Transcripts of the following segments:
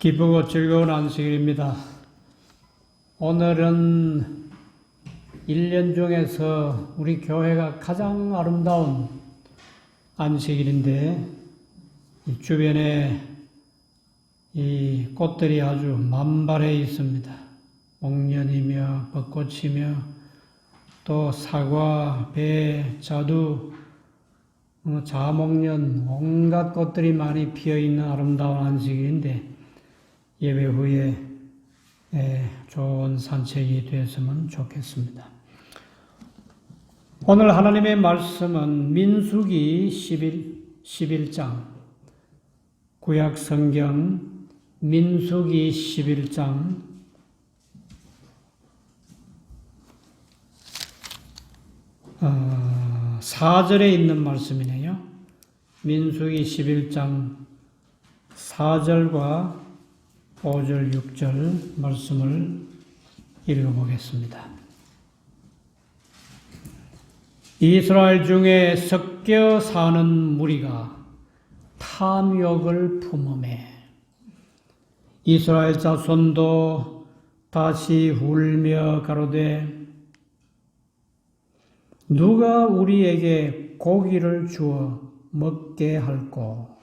기쁘고 즐거운 안식일입니다. 오늘은 1년 중에서 우리 교회가 가장 아름다운 안식일인데, 이 주변에 이 꽃들이 아주 만발해 있습니다. 목련이며 벚꽃이며 또 사과, 배, 자두, 자목련, 온갖 꽃들이 많이 피어있는 아름다운 안식일인데, 예배 후에 좋은 산책이 되었으면 좋겠습니다. 오늘 하나님의 말씀은 민수기 11장, 구약 성경 민수기 11장 4절에 있는 말씀이네요. 민수기 11장 4절과 5절, 6절 말씀을 읽어보겠습니다. 이스라엘 중에 섞여 사는 무리가 탐욕을 품음에 이스라엘 자손도 다시 울며 가로되 누가 우리에게 고기를 주어 먹게 할꼬?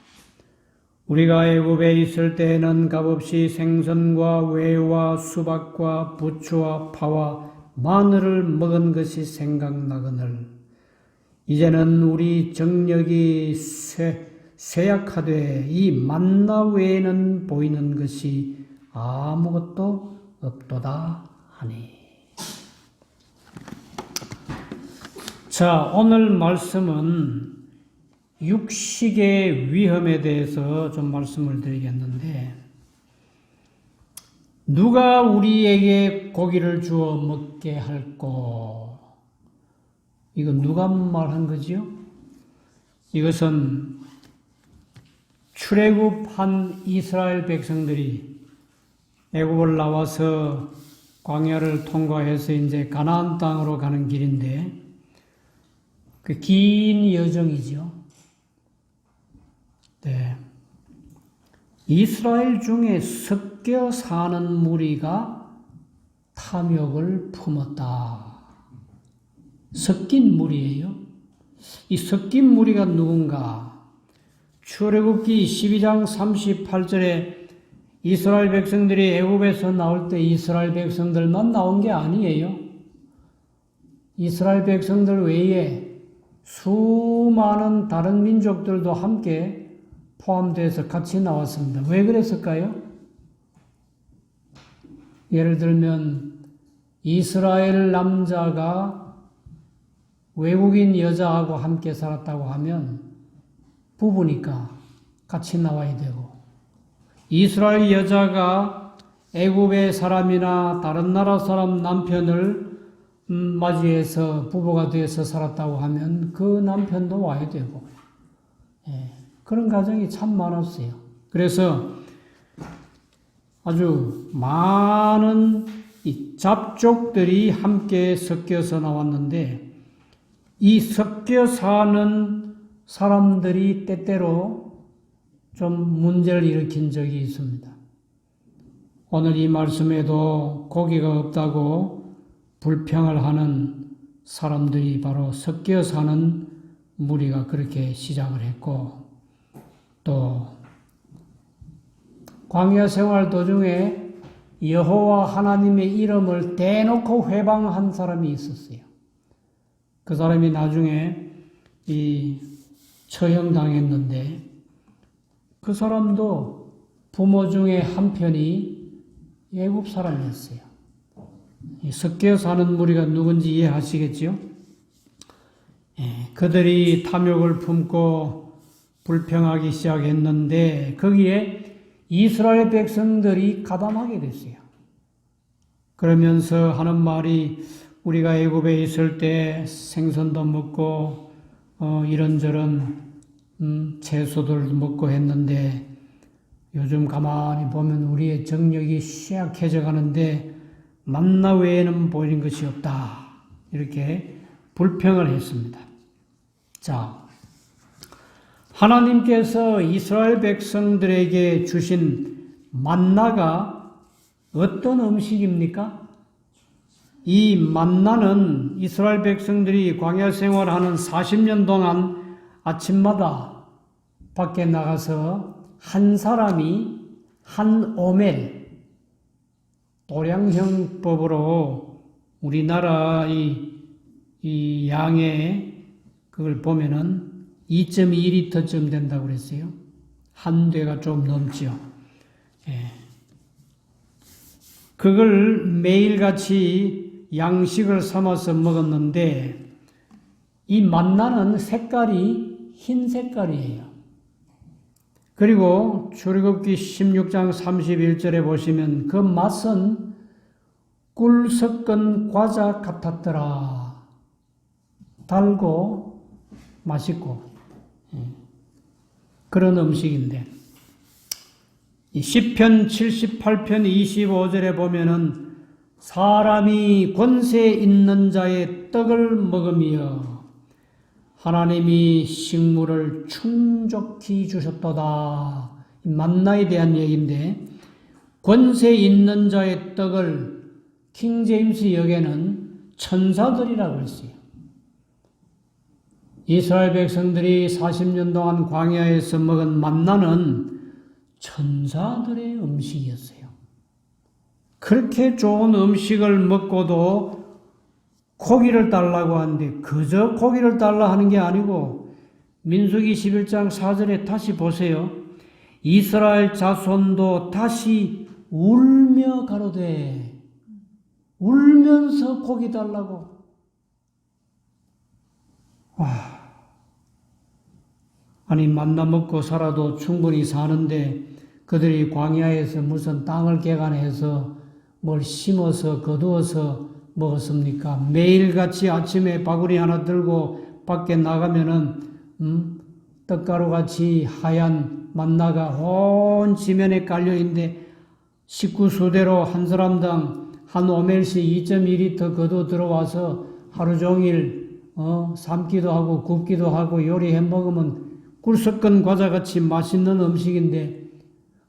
우리가 애굽에 있을 때에는 값없이 생선과 외와 수박과 부추와 파와 마늘을 먹은 것이 생각나거늘 이제는 우리 정력이 쇠약하되 이 만나 외에는 보이는 것이 아무것도 없도다 하니. 자, 오늘 말씀은 육식의 위험에 대해서 좀 말씀을 드리겠는데, 누가 우리에게 고기를 주어 먹게 할꼬? 이거 누가 말한 거지요? 이것은 출애굽한 이스라엘 백성들이 애굽을 나와서 광야를 통과해서 이제 가나안 땅으로 가는 길인데, 그 긴 여정이죠. 네. 이스라엘 중에 섞여 사는 무리가 탐욕을 품었다. 섞인 무리예요. 이 섞인 무리가 누군가? 출애굽기 12장 38절에 이스라엘 백성들이 애굽에서 나올 때 이스라엘 백성들만 나온 게 아니에요. 이스라엘 백성들 외에 수많은 다른 민족들도 함께 포함돼서 같이 나왔습니다. 왜 그랬을까요? 예를 들면 이스라엘 남자가 외국인 여자하고 함께 살았다고 하면 부부니까 같이 나와야 되고, 이스라엘 여자가 애굽의 사람이나 다른 나라 사람 남편을 맞이해서 부부가 되어서 살았다고 하면 그 남편도 와야 되고, 그런 가정이 참 많았어요. 그래서 아주 많은 이 잡족들이 함께 섞여서 나왔는데, 이 섞여 사는 사람들이 때때로 좀 문제를 일으킨 적이 있습니다. 오늘 이 말씀에도 고기가 없다고 불평을 하는 사람들이 바로 섞여 사는 무리가 그렇게 시작을 했고, 또 광야 생활 도중에 여호와 하나님의 이름을 대놓고 회방한 사람이 있었어요. 그 사람이 나중에 처형당했는데, 그 사람도 부모 중에 한 편이 애굽 사람이었어요. 섞여 사는 무리가 누군지 이해하시겠지요? 그들이 탐욕을 품고 불평하기 시작했는데, 거기에 이스라엘 백성들이 가담하게 됐어요. 그러면서 하는 말이, 우리가 애굽에 있을 때 생선도 먹고 이런저런 채소들도 먹고 했는데, 요즘 가만히 보면 우리의 정력이 쇠약해져 가는데 만나 외에는 보이는 것이 없다. 이렇게 불평을 했습니다. 자, 하나님께서 이스라엘 백성들에게 주신 만나가 어떤 음식입니까? 이 만나는 이스라엘 백성들이 광야 생활하는 40년 동안 아침마다 밖에 나가서 한 사람이 한 오멜, 도량형법으로 우리나라 이 양의 그걸 보면은 2.2리터쯤 된다고 그랬어요. 한 대가 좀 넘지요. 예. 그걸 매일같이 양식을 삼아서 먹었는데 이 만나는 색깔이 흰 색깔이에요. 그리고 출애굽기 16장 31절에 보시면 그 맛은 꿀 섞은 과자 같았더라. 달고 맛있고 그런 음식인데 시편 78편 25절에 보면은 사람이 권세 있는 자의 떡을 먹으며 하나님이 식물을 충족히 주셨도다. 만나에 대한 얘기인데 권세 있는 자의 떡을 킹제임스 역에는 천사들이라고 했어요. 이스라엘 백성들이 40년 동안 광야에서 먹은 만나는 천사들의 음식이었어요. 그렇게 좋은 음식을 먹고도 고기를 달라고 하는데 그저 고기를 달라 하는 게 아니고 민수기 11장 4절에 다시 보세요. 이스라엘 자손도 다시 울며 가로되 울면서 고기 달라고. 아니 만나 먹고 살아도 충분히 사는데 그들이 광야에서 무슨 땅을 개간해서 뭘 심어서 거두어서 먹었습니까? 매일같이 아침에 바구니 하나 들고 밖에 나가면은 떡가루같이 하얀 만나가 온 지면에 깔려있는데 식구 수대로 한 사람당 한 오멜씩 2.2리터 거두 들어와서 하루 종일 삶기도 하고 굽기도 하고 요리해 먹으면 꿀 섞은 과자같이 맛있는 음식인데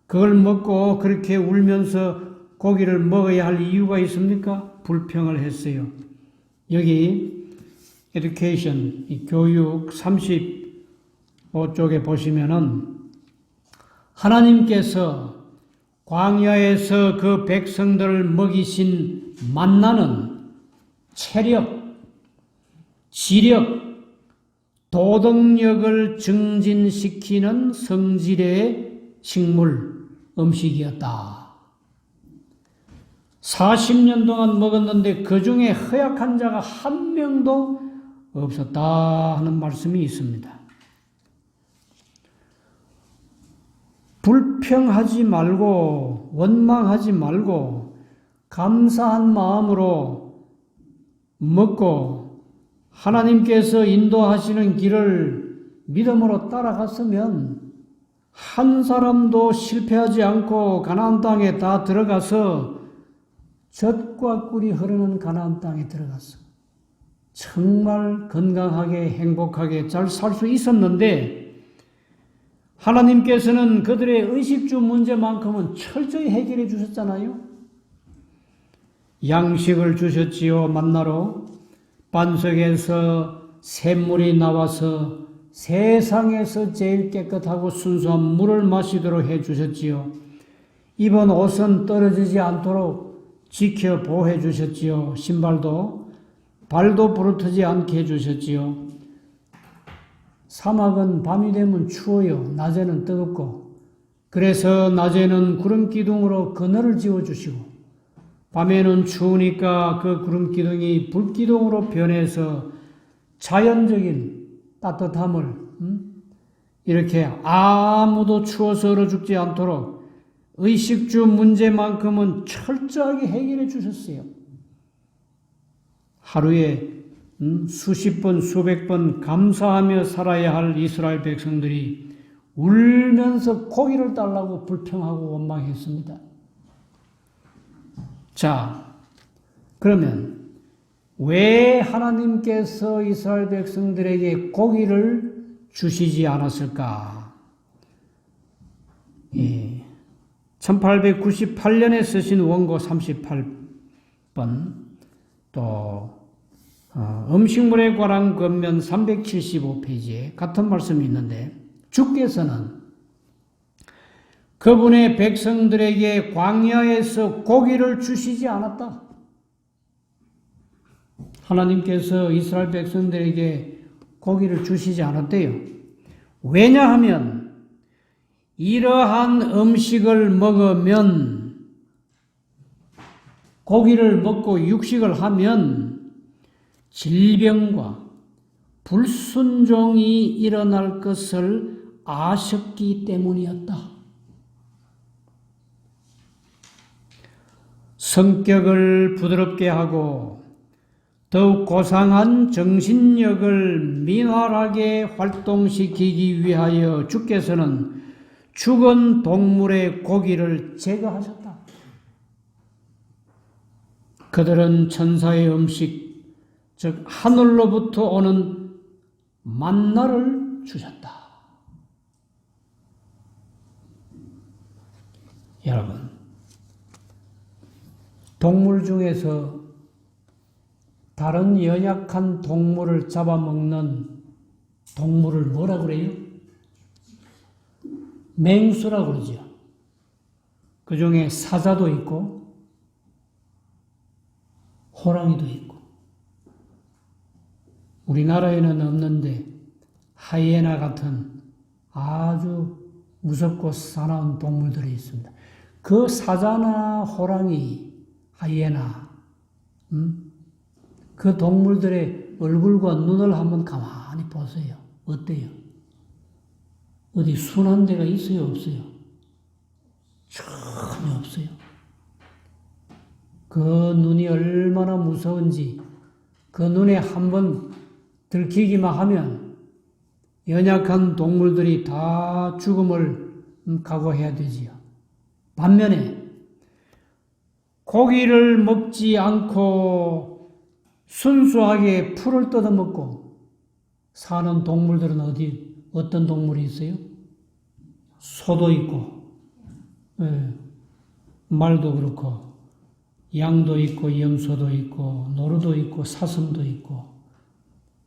그걸 먹고 그렇게 울면서 고기를 먹어야 할 이유가 있습니까? 불평을 했어요. 여기 education, 교육 35쪽에 보시면은 하나님께서 광야에서 그 백성들을 먹이신 만나는 체력, 지력, 도덕력을 증진시키는 성질의 식물, 음식이었다. 40년 동안 먹었는데 그 중에 허약한 자가 한 명도 없었다 하는 말씀이 있습니다. 불평하지 말고 원망하지 말고 감사한 마음으로 먹고 하나님께서 인도하시는 길을 믿음으로 따라갔으면 한 사람도 실패하지 않고 가나안 땅에 다 들어가서 젖과 꿀이 흐르는 가나안 땅에 들어갔어. 정말 건강하게 행복하게 잘 살 수 있었는데 하나님께서는 그들의 의식주 문제만큼은 철저히 해결해 주셨잖아요. 양식을 주셨지요. 만나로 반석에서 샘물이 나와서 세상에서 제일 깨끗하고 순수한 물을 마시도록 해 주셨지요. 입은 옷은 떨어지지 않도록 지켜 보호해 주셨지요. 신발도 발도 부르트지 않게 해 주셨지요. 사막은 밤이 되면 추워요. 낮에는 뜨겁고. 그래서 낮에는 구름 기둥으로 그늘을 지어주시고 밤에는 추우니까 그 구름 기둥이 불 기둥으로 변해서 자연적인 따뜻함을 이렇게 아무도 추워서 얼어 죽지 않도록 의식주 문제만큼은 철저하게 해결해 주셨어요. 하루에 수십 번, 수백 번 감사하며 살아야 할 이스라엘 백성들이 울면서 고기를 달라고 불평하고 원망했습니다. 자, 그러면 왜 하나님께서 이스라엘 백성들에게 고기를 주시지 않았을까? 예, 1898년에 쓰신 원고 38번, 또 음식물에 관한 권면 375페이지에 같은 말씀이 있는데, 주께서는 그분의 백성들에게 광야에서 고기를 주시지 않았다. 하나님께서 이스라엘 백성들에게 고기를 주시지 않았대요. 왜냐하면 이러한 음식을 먹으면, 고기를 먹고 육식을 하면 질병과 불순종이 일어날 것을 아셨기 때문이었다. 성격을 부드럽게 하고 더욱 고상한 정신력을 민활하게 활동시키기 위하여 주께서는 죽은 동물의 고기를 제거하셨다. 그들은 천사의 음식, 즉 하늘로부터 오는 만나를 주셨다. 여러분, 동물 중에서 다른 연약한 동물을 잡아먹는 동물을 뭐라 그래요? 맹수라 그러죠. 그 중에 사자도 있고 호랑이도 있고, 우리나라에는 없는데 하이에나 같은 아주 무섭고 사나운 동물들이 있습니다. 그 사자나 호랑이, 하이에나, 그 동물들의 얼굴과 눈을 한번 가만히 보세요. 어때요? 어디 순한 데가 있어요? 없어요? 전혀 없어요. 그 눈이 얼마나 무서운지, 그 눈에 한번 들키기만 하면 연약한 동물들이 다 죽음을 각오해야 되지요. 반면에 고기를 먹지 않고 순수하게 풀을 뜯어먹고 사는 동물들은 어떤 동물이 있어요? 소도 있고, 말도 그렇고, 양도 있고, 염소도 있고, 노루도 있고, 사슴도 있고,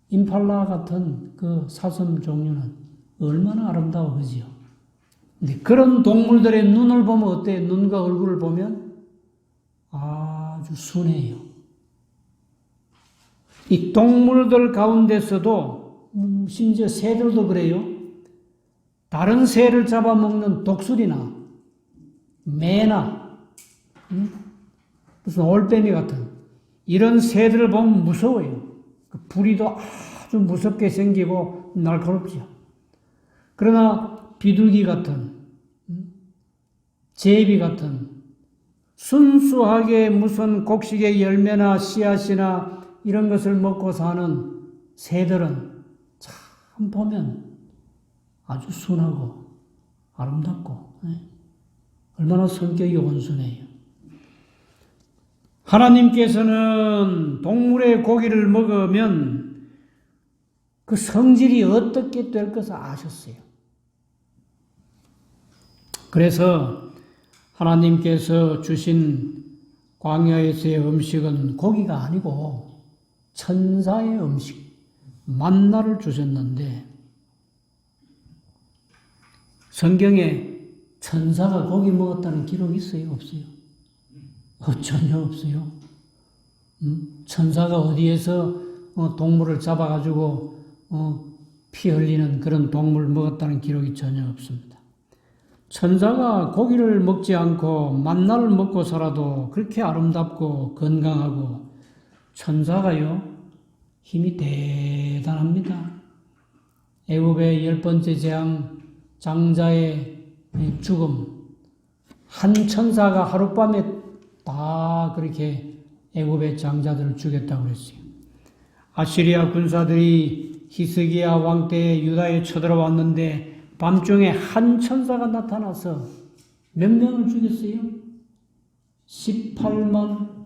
임팔라 같은 그 사슴 종류는 얼마나 아름다워, 그지요? 근데 그런 동물들의 눈을 보면 어때? 눈과 얼굴을 보면 아주 순해요. 이 동물들 가운데서도 심지어 새들도 그래요. 다른 새를 잡아먹는 독수리나 매나 무슨 올빼미 같은 이런 새들을 보면 무서워요. 그 부리도 아주 무섭게 생기고 날카롭죠. 그러나 비둘기 같은, 제비 같은 순수하게 무슨 곡식의 열매나 씨앗이나 이런 것을 먹고 사는 새들은 참 보면 아주 순하고 아름답고, 얼마나 성격이 온순해요. 하나님께서는 동물의 고기를 먹으면 그 성질이 어떻게 될 것을 아셨어요. 그래서 하나님께서 주신 광야에서의 음식은 고기가 아니고 천사의 음식, 만나를 주셨는데, 성경에 천사가 고기 먹었다는 기록이 있어요? 없어요? 전혀 없어요. 천사가 어디에서 동물을 잡아가지고 피 흘리는 그런 동물을 먹었다는 기록이 전혀 없습니다. 천사가 고기를 먹지 않고 만나를 먹고 살아도 그렇게 아름답고 건강하고, 천사가요 힘이 대단합니다. 애굽의 10번째 재앙 장자의 죽음, 한 천사가 하룻밤에 다 그렇게 애굽의 장자들을 죽였다고 그랬어요. 아시리아 군사들이 히스기야 왕 때 유다에 쳐들어왔는데 밤중에 한 천사가 나타나서 몇 명을 죽였어요? 18만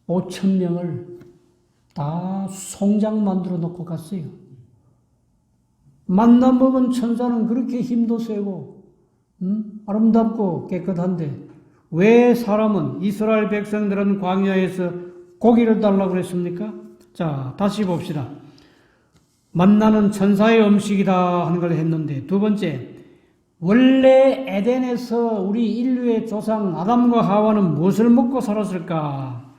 5천 명을 다 송장 만들어 놓고 갔어요. 만나 먹은 천사는 그렇게 힘도 세고 아름답고 깨끗한데 왜 사람은 이스라엘 백성들은 광야에서 고기를 달라고 그랬습니까? 자, 다시 봅시다. 만나는 천사의 음식이다 하는 걸 했는데, 두 번째, 원래 에덴에서 우리 인류의 조상 아담과 하와는 무엇을 먹고 살았을까?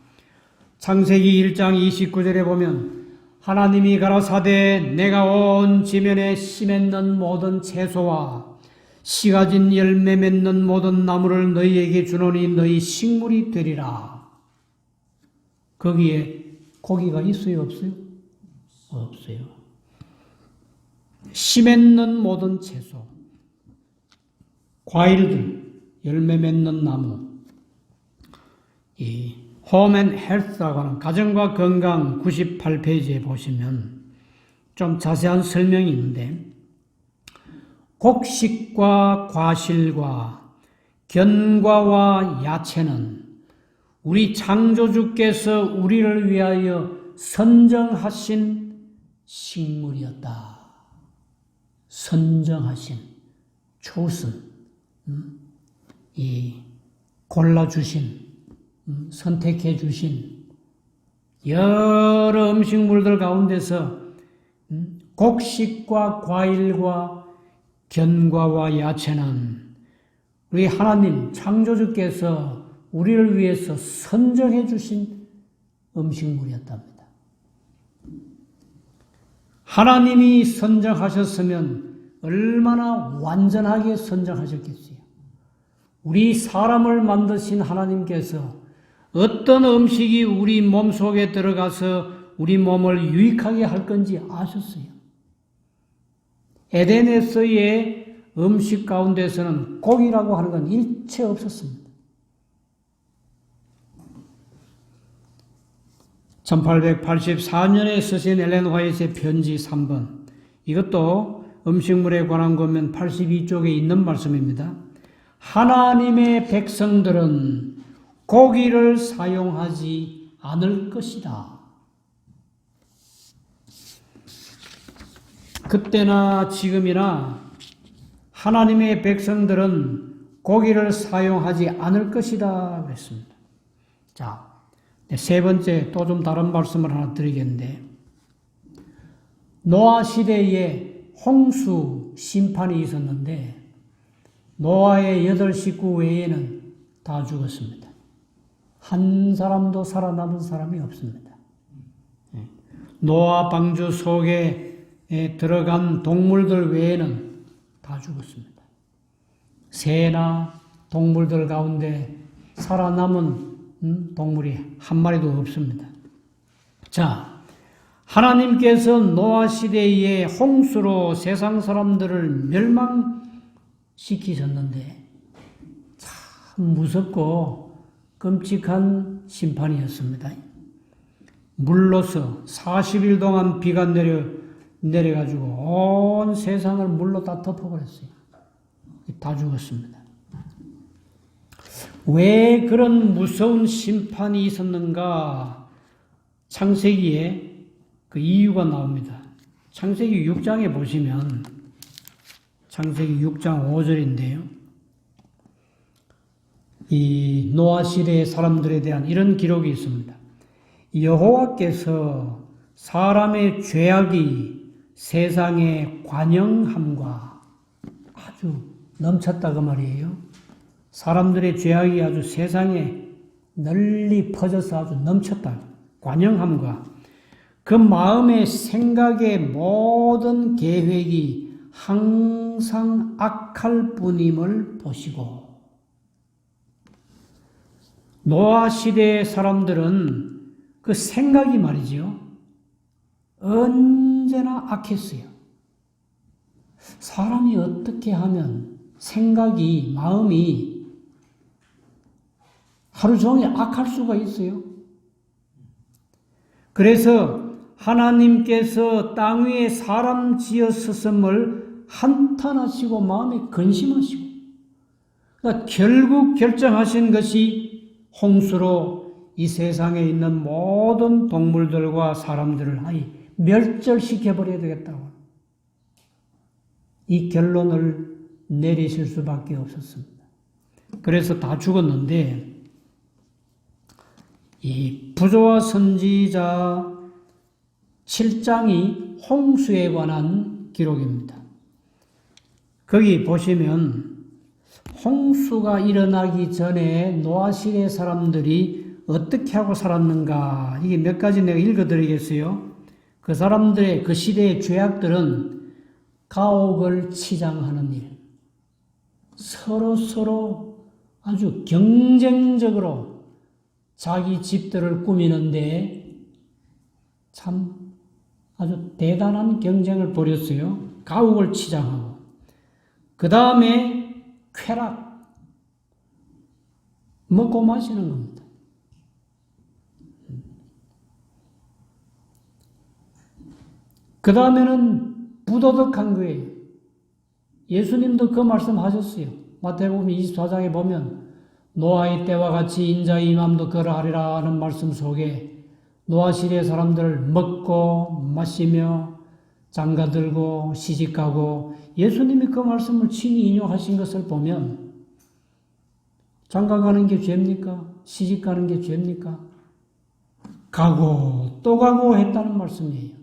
창세기 1장 29절에 보면 하나님이 가라사대 내가 온 지면에 씨 맺는 모든 채소와 씨 가진 열매 맺는 모든 나무를 너희에게 주노니 너희 식물이 되리라. 거기에 고기가 있어요, 없어요? 없어요. 씨 맺는 모든 채소, 과일들, 열매 맺는 나무, 이 홈 앤 헬스라고 하는 가정과 건강 98페이지에 보시면 좀 자세한 설명이 있는데, 곡식과 과실과 견과와 야채는 우리 창조주께서 우리를 위하여 선정하신 식물이었다. 선정하신, chosen, 골라주신, 선택해 주신 여러 음식물들 가운데서 곡식과 과일과 견과와 야채는 우리 하나님 창조주께서 우리를 위해서 선정해 주신 음식물이었답니다. 하나님이 선정하셨으면 얼마나 완전하게 선정하셨겠어요. 우리 사람을 만드신 하나님께서 어떤 음식이 우리 몸속에 들어가서 우리 몸을 유익하게 할 건지 아셨어요. 에덴에서의 음식 가운데서는 고기라고 하는 건 일체 없었습니다. 1884년에 쓰신 엘렌 화이트의 편지 3번. 이것도 음식물에 관한 거면 82쪽에 있는 말씀입니다. 하나님의 백성들은 고기를 사용하지 않을 것이다. 그때나 지금이나 하나님의 백성들은 고기를 사용하지 않을 것이다 그랬습니다. 자, 세 번째 또 좀 다른 말씀을 하나 드리겠는데, 노아 시대에 홍수 심판이 있었는데 노아의 8 식구 외에는 다 죽었습니다. 한 사람도 살아남은 사람이 없습니다. 노아 방주 속에 들어간 동물들 외에는 다 죽었습니다. 새나 동물들 가운데 살아남은 동물이 한 마리도 없습니다. 자, 하나님께서 노아 시대에 홍수로 세상 사람들을 멸망시키셨는데 참 무섭고 끔찍한 심판이었습니다. 물로서 40일 동안 비가 내려가지고 온 세상을 물로 다 덮어버렸어요. 다 죽었습니다. 왜 그런 무서운 심판이 있었는가? 창세기에 그 이유가 나옵니다. 창세기 6장에 보시면 창세기 6장 5절인데요. 이 노아 시대의 사람들에 대한 이런 기록이 있습니다. 여호와께서 사람의 죄악이 세상에 관영함과 아주 넘쳤다고 말이에요. 사람들의 죄악이 아주 세상에 널리 퍼져서 아주 넘쳤다. 관영함과 그 마음의 생각의 모든 계획이 항상 악할 뿐임을 보시고, 노아 시대의 사람들은 그 생각이 말이죠, 언제나 악했어요. 사람이 어떻게 하면 생각이, 마음이 하루 종일 악할 수가 있어요? 그래서 하나님께서 땅 위에 사람 지었었음을 한탄하시고 마음에 근심하시고, 그러니까 결국 결정하신 것이 홍수로 이 세상에 있는 모든 동물들과 사람들을 멸절시켜버려야 되겠다고 이 결론을 내리실 수밖에 없었습니다. 그래서 다 죽었는데, 이 부조와 선지자 7장이 홍수에 관한 기록입니다. 거기 보시면 홍수가 일어나기 전에 노아 시대 사람들이 어떻게 하고 살았는가, 이게 몇 가지 내가 읽어드리겠어요. 그 사람들의 그 시대의 죄악들은 가옥을 치장하는 일, 서로 아주 경쟁적으로 자기 집들을 꾸미는데 참 아주 대단한 경쟁을 벌였어요. 가옥을 치장하고. 그 다음에 쾌락, 먹고 마시는 겁니다. 그 다음에는 부도덕한 거예요. 예수님도 그 말씀 하셨어요. 마태복음 24장에 보면 노아의 때와 같이 인자의 임함도 그러하리라 하는 말씀 속에 노아 시대 사람들 먹고 마시며 장가들고 시집가고, 예수님이 그 말씀을 친히 인용하신 것을 보면 장가가는 게 죄입니까? 시집가는 게 죄입니까? 가고 또 가고 했다는 말씀이에요.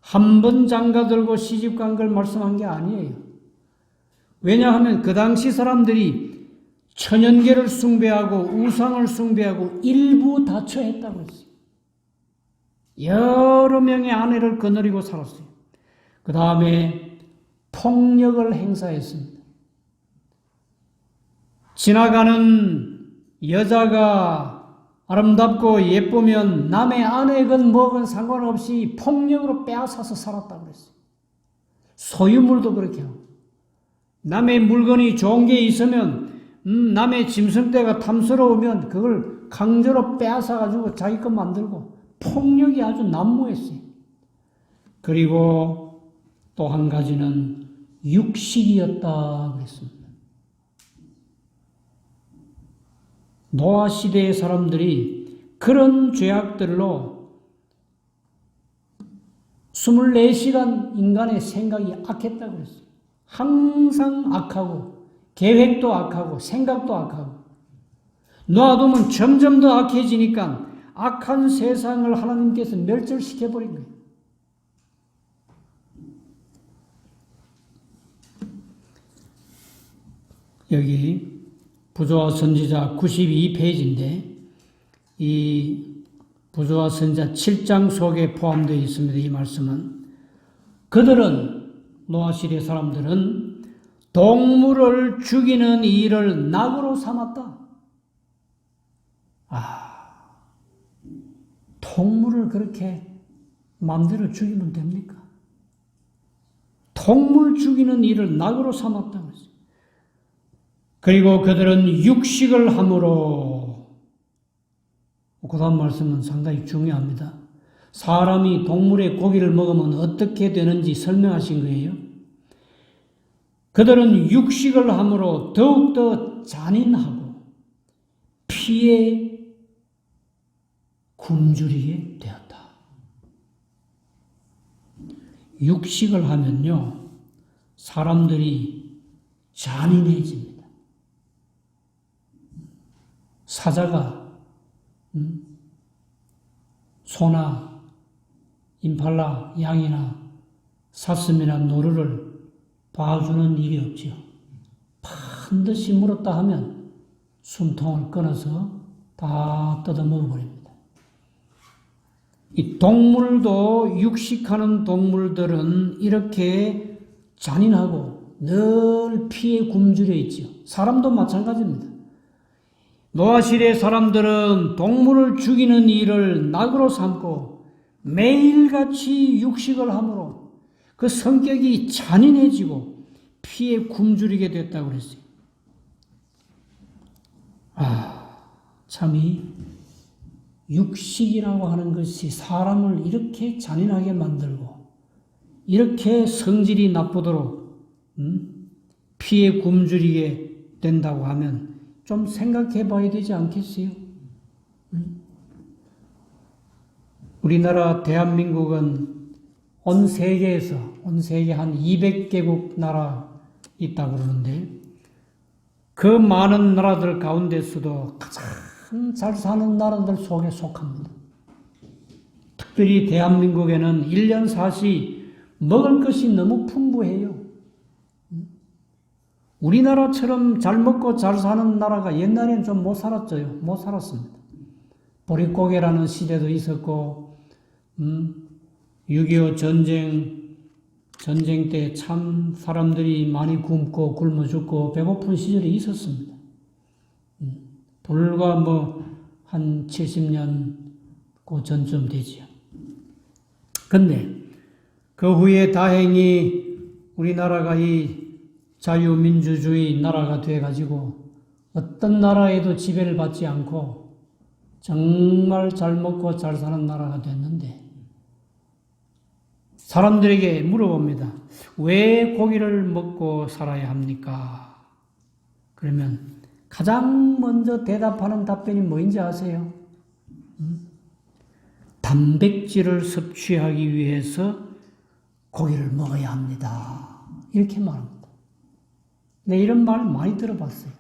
한 번 장가들고 시집간 걸 말씀한 게 아니에요. 왜냐하면 그 당시 사람들이 천연계를 숭배하고 우상을 숭배하고 일부 다처했다고 했어요. 여러 명의 아내를 거느리고 살았어요. 그 다음에 폭력을 행사했습니다. 지나가는 여자가 아름답고 예쁘면 남의 아내건 뭐건 상관없이 폭력으로 빼앗아서 살았다고 그랬어요. 소유물도 그렇게 하고, 남의 물건이 좋은 게 있으면 남의 짐승떼가 탐스러우면 그걸 강제로 빼앗아가지고 자기 것 만들고, 폭력이 아주 난무했어요. 그리고 또 한 가지는 육식이었다 그랬습니다. 노아 시대의 사람들이 그런 죄악들로 24시간 인간의 생각이 악했다고 그랬어요. 항상 악하고, 계획도 악하고, 생각도 악하고, 놔두면 점점 더 악해지니까 악한 세상을 하나님께서 멸절시켜버린 거예요. 여기 부조와 선지자 92페이지인데 이 부조와 선지자 7장 속에 포함되어 있습니다. 이 말씀은 그들은, 노아 시대 사람들은 동물을 죽이는 일을 낙으로 삼았다. 동물을 그렇게 마음대로 죽이면 됩니까? 동물 죽이는 일을 낙으로 삼았다고 했어요. 그리고 그들은 육식을 함으로, 그 다음 말씀은 상당히 중요합니다. 사람이 동물의 고기를 먹으면 어떻게 되는지 설명하신 거예요. 그들은 육식을 함으로 더욱더 잔인하고 피에 굶주리게 되었다. 육식을 하면요, 사람들이 잔인해집니다. 사자가 소나 임팔라, 양이나 사슴이나 노루를 봐주는 일이 없지요. 반드시 물었다 하면 숨통을 끊어서 다 뜯어 먹어버립니다. 이 동물도, 육식하는 동물들은 이렇게 잔인하고 늘 피에 굶주려 있지요. 사람도 마찬가지입니다. 노아 시대 사람들은 동물을 죽이는 일을 낙으로 삼고 매일같이 육식을 함으로 그 성격이 잔인해지고 피에 굶주리게 됐다고 그랬어요. 참 이 육식이라고 하는 것이 사람을 이렇게 잔인하게 만들고 이렇게 성질이 나쁘도록 피에 굶주리게 된다고 하면 좀 생각해 봐야 되지 않겠어요? 우리나라 대한민국은 온 세계 한 200개국 나라 있다고 그러는데 그 많은 나라들 가운데서도 가장 잘 사는 나라들 속에 속합니다. 특별히 대한민국에는 1년 사시 먹을 것이 너무 풍부해요. 우리나라처럼 잘 먹고 잘 사는 나라가 옛날에는 좀 못 살았죠. 못 살았습니다. 보릿고개라는 시대도 있었고, 6.25 전쟁 때 참 사람들이 많이 굶고 굶어 죽고 배고픈 시절이 있었습니다. 불과 한 70년 그 전쯤 되지요. 근데 그 후에 다행히 우리나라가 이 자유민주주의 나라가 돼가지고 어떤 나라에도 지배를 받지 않고 정말 잘 먹고 잘 사는 나라가 됐는데, 사람들에게 물어봅니다. 왜 고기를 먹고 살아야 합니까? 그러면 가장 먼저 대답하는 답변이 뭐인지 아세요? 단백질을 섭취하기 위해서 고기를 먹어야 합니다. 이렇게 말합니다. 네, 이런 말 많이 들어봤어요.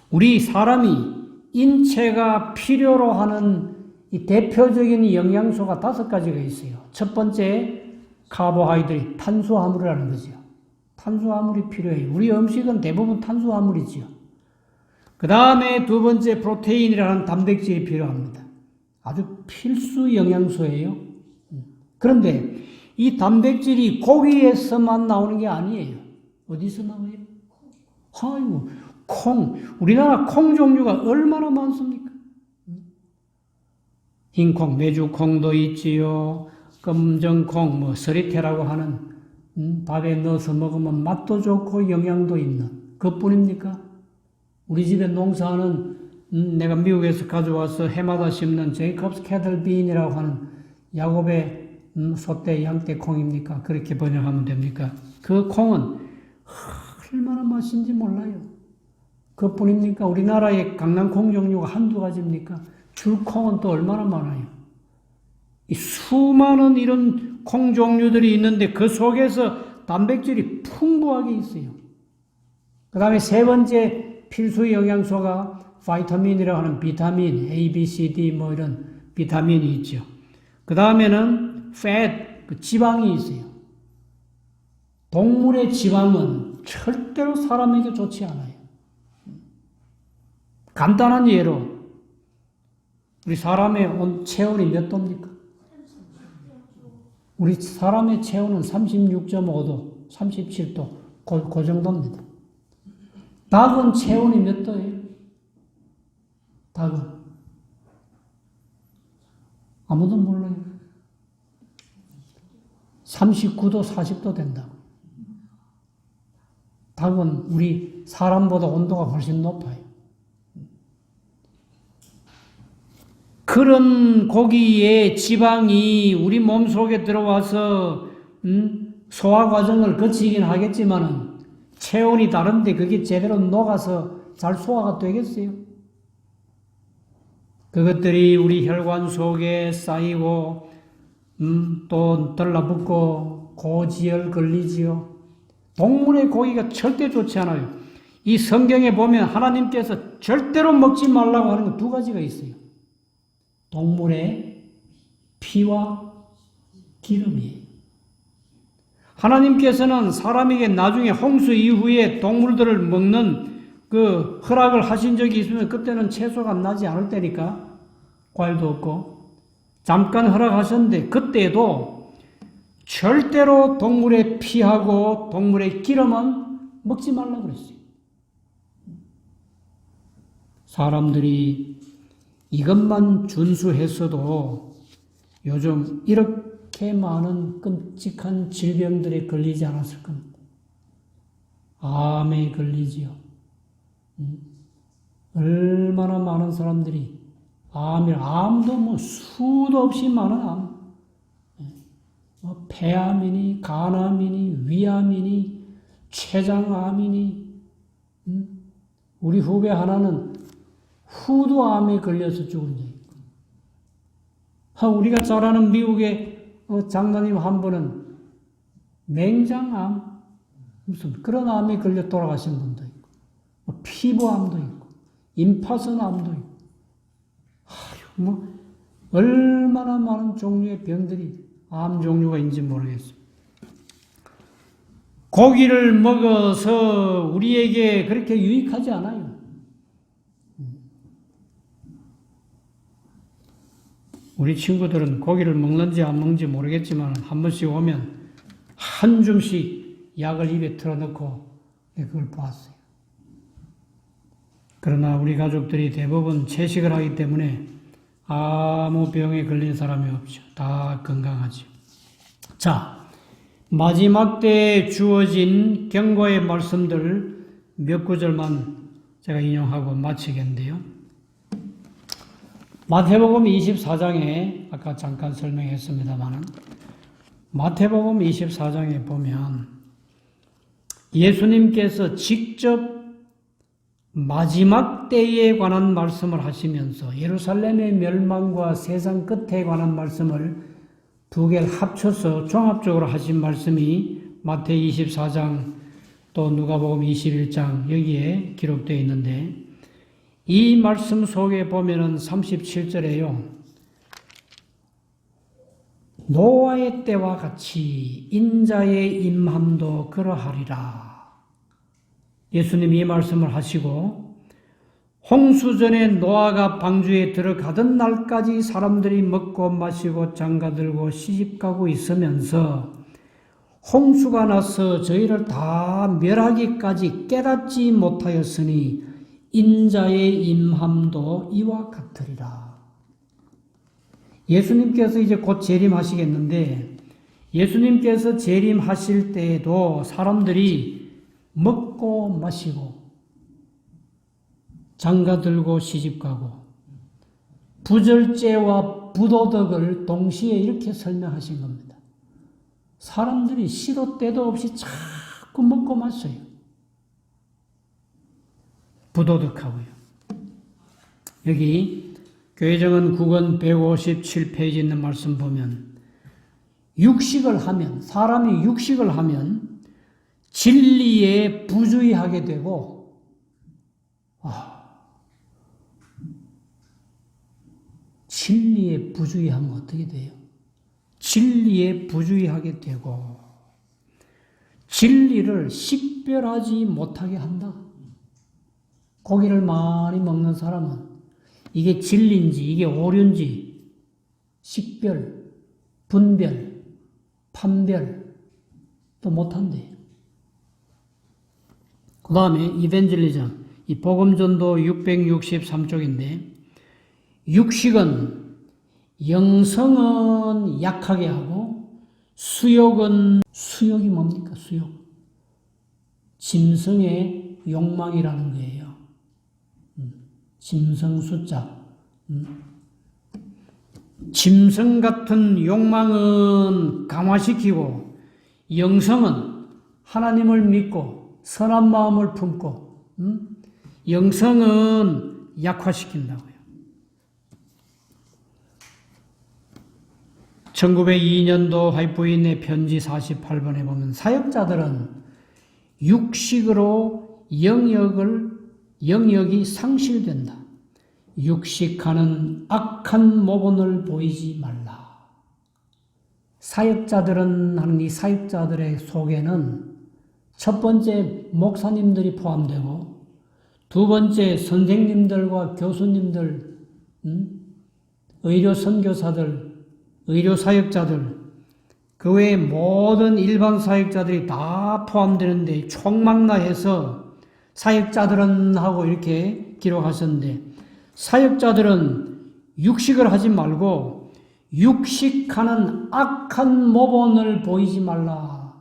우리 사람이 인체가 필요로 하는 이 대표적인 영양소가 5가지가 있어요. 첫 번째, 카보하이드레이트, 탄수화물이라는 거죠. 탄수화물이 필요해요. 우리 음식은 대부분 탄수화물이지요. 그 다음에 두 번째, 프로테인이라는 단백질이 필요합니다. 아주 필수 영양소예요. 그런데 이 단백질이 고기에서만 나오는 게 아니에요. 어디서 나와요? 아이고, 콩. 우리나라 콩 종류가 얼마나 많습니까? 흰콩, 메주콩도 있지요. 검정콩, 서리태라고 하는 밥에 넣어서 먹으면 맛도 좋고 영양도 있는 그것뿐입니까? 우리 집에 농사하는 내가 미국에서 가져와서 해마다 심는 제이콥스 캐들 빈이라고 하는 야곱의 소떼 양떼 콩입니까? 그렇게 번역하면 됩니까? 그 콩은 얼마나 맛있는지 몰라요. 그것뿐입니까? 우리나라의 강낭콩 종류가 한두 가지입니까? 줄콩은 또 얼마나 많아요. 이 수많은 이런 콩 종류들이 있는데 그 속에서 단백질이 풍부하게 있어요. 그 다음에 세 번째 필수 영양소가 바이타민이라고 하는 비타민, A, B, C, D 이런 비타민이 있죠. 그 다음에는 fat, 지방이 있어요. 동물의 지방은 절대로 사람에게 좋지 않아요. 간단한 예로 우리 사람의 체온이 몇 도입니까? 우리 사람의 체온은 36.5도, 37도, 그 정도입니다. 닭은 체온이 몇 도예요? 닭은? 아무도 몰라요. 39도, 40도 된다고. 닭은 우리 사람보다 온도가 훨씬 높아요. 그런 고기의 지방이 우리 몸속에 들어와서 소화 과정을 거치긴 하겠지만은 체온이 다른데 그게 제대로 녹아서 잘 소화가 되겠어요? 그것들이 우리 혈관 속에 쌓이고 또 들러붙고 고지혈 걸리지요. 동물의 고기가 절대 좋지 않아요. 이 성경에 보면 하나님께서 절대로 먹지 말라고 하는 거 2가지가 있어요. 동물의 피와 기름이에요. 하나님께서는 사람에게 나중에 홍수 이후에 동물들을 먹는 그 허락을 하신 적이 있으면 그때는 채소가 나지 않을 때니까 과일도 없고 잠깐 허락하셨는데 그때도 절대로 동물의 피하고 동물의 기름은 먹지 말라고 그랬어요. 사람들이 이것만 준수했어도 요즘 이렇게 많은 끔찍한 질병들에 걸리지 않았을 겁니다. 암에 걸리지요. 얼마나 많은 사람들이 암도 수도 없이 많은 암. 폐암이니, 간암이니, 위암이니, 췌장암이니, 우리 후배 하나는 후두암에 걸려서 죽은 적이 있고, 우리가 잘 아는 미국의 장로님 한 분은 맹장암, 무슨 그런 암에 걸려 돌아가신 분도 있고, 뭐 피부암도 있고, 임파선암도 있고, 얼마나 많은 종류의 병들이 암 종류가 있는지 모르겠습니다. 고기를 먹어서 우리에게 그렇게 유익하지 않아요. 우리 친구들은 고기를 먹는지 안 먹는지 모르겠지만 한 번씩 오면 한 줌씩 약을 입에 틀어넣고 그걸 보았어요. 그러나 우리 가족들이 대부분 채식을 하기 때문에 아무 병에 걸린 사람이 없죠. 다 건강하죠. 자, 마지막 때에 주어진 경고의 말씀들 몇 구절만 제가 인용하고 마치겠는데요. 마태복음 24장에 아까 잠깐 설명했습니다만 마태복음 24장에 보면 예수님께서 직접 마지막 때에 관한 말씀을 하시면서 예루살렘의 멸망과 세상 끝에 관한 말씀을 두 개를 합쳐서 종합적으로 하신 말씀이 마태 24장 또 누가복음 21장 여기에 기록되어 있는데 이 말씀 속에 보면은 37절에요. 노아의 때와 같이 인자의 임함도 그러하리라. 예수님이 이 말씀을 하시고 홍수전에 노아가 방주에 들어가던 날까지 사람들이 먹고 마시고 장가들고 시집가고 있으면서 홍수가 나서 저희를 다 멸하기까지 깨닫지 못하였으니 인자의 임함도 이와 같으리라. 예수님께서 이제 곧 재림하시겠는데 예수님께서 재림하실 때에도 사람들이 먹고 마시고 장가들고 시집가고 부절제와 부도덕을 동시에 이렇게 설명하신 겁니다. 사람들이 시도 때도 없이 자꾸 먹고 마셔요. 부도덕하고요. 여기 교회정은 9권 157페이지 있는 말씀 보면 육식을 하면 사람이 육식을 하면 진리에 부주의하게 되고 진리에 부주의하면 어떻게 돼요? 진리에 부주의하게 되고 진리를 식별하지 못하게 한다. 고기를 많이 먹는 사람은 이게 진리인지 이게 오류인지 식별, 분별, 판별 또 못한대요. 그 다음에 이벤젤리즘, 이 복음전도 663쪽인데 육식은 영성은 약하게 하고 수욕이 뭡니까? 수욕. 짐승의 욕망이라는 거예요. 짐승 숫자. 짐승 같은 욕망은 강화시키고 영성은 하나님을 믿고 선한 마음을 품고 영성은 약화시킨다고요. 1902년도 화이트부인의 편지 48번에 보면 사역자들은 육식으로 영역이 상실된다. 육식하는 악한 모본을 보이지 말라. 사역자들은 하는 이 사역자들의 속에는 첫 번째 목사님들이 포함되고 두 번째 선생님들과 교수님들, 의료 선교사들, 의료 사역자들, 그 외에 모든 일반 사역자들이 다 포함되는데 총망라해서 사역자들은 하고 이렇게 기록하셨는데 사역자들은 육식을 하지 말고 육식하는 악한 모본을 보이지 말라.